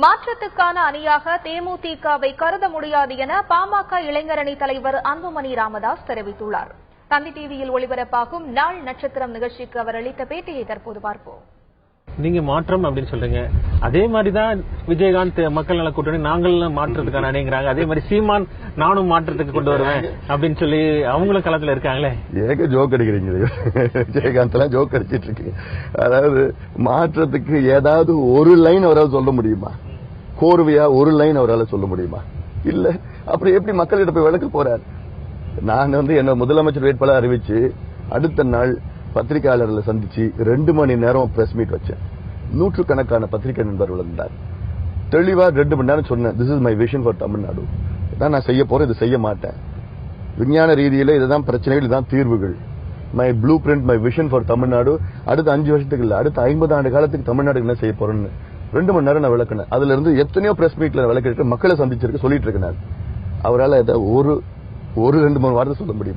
மாற்றத்துக்கான அணியாக தேமுதிகவை கருத முடியாது என பாமக இளைஞரணி தலைவர் அன்புமணி ராமதாஸ் தெரிவித்துள்ளார். தந்தி டிவியில் ஒளிபரப்பாகும் நாள் நட்சத்திரம் நிகழ்ச்சிக்கு அவர் அளித்த பேட்டியை தற்போது பார்ப்போம். நீங்க மாற்றம் அப்படின்னு சொல்றீங்க, அதே மாதிரிதான் விஜயகாந்த் மக்கள் நல கூட்டணி நாங்கள் மாற்றத்துக்கான அணிங்கிறாங்க. அதே மாதிரி சீமான் நானும் மாற்றத்துக்கு கொண்டு வருவேன் அப்படின்னு சொல்லி அவங்களும் களத்துல இருக்காங்களே. ஏக ஜோக் அடிக்கிறீங்க, விஜயகாந்த் எல்லாம் ஜோக் அடிச்சிட்டு இருக்கீங்க. அதாவது மாற்றத்துக்கு ஏதாவது ஒரு லைன் அவரால் சொல்ல முடியுமா? கோர்வையா ஒரு லைன் அவரால் சொல்ல முடியுமா? இல்ல. அப்புறம் எப்படி மக்களிடம் போய் விளக்க போறார்? நான் என்ன முதலமைச்சர் வேட்பாளர் அறிவிச்சு அடுத்த நாள் பத்திரிகையாளர்களை சந்திச்சு 2 மணி நேரம் பிரஸ் மீட் வச்சேன். நூற்றுக்கணக்கான பத்திரிகை நண்பர்கள் இருந்தார். தெளிவா 2 மணி நேரம் சொன்னேன், this is my vision for Tamil Nadu. இதான் நான் செய்ய போறேன், இது செய்ய மாட்டேன். விஞ்ஞான ரீதியில இதுதான் பிரச்சனைகள், இதுதான் தீர்வுகள். My blue print, my vision for Tamil Nadu. அடுத்த 5 வருஷத்துக்கு இல்ல, அடுத்த 50 ஆண்டு காலத்துக்கு தமிழ்நாடு என்ன செய்ய போறேன்னு 2 மணி நேரம் நான் விளக்குனேன். அதுல இருந்து எத்தனையோ பிரஸ் மீட்ல விளக்கிட்டு மக்களை சந்திச்சிருக்க சொல்லிட்டு இருக்கேன். அவரால் ஒரு 2-3 வார்த்தை சொல்ல முடியுமா?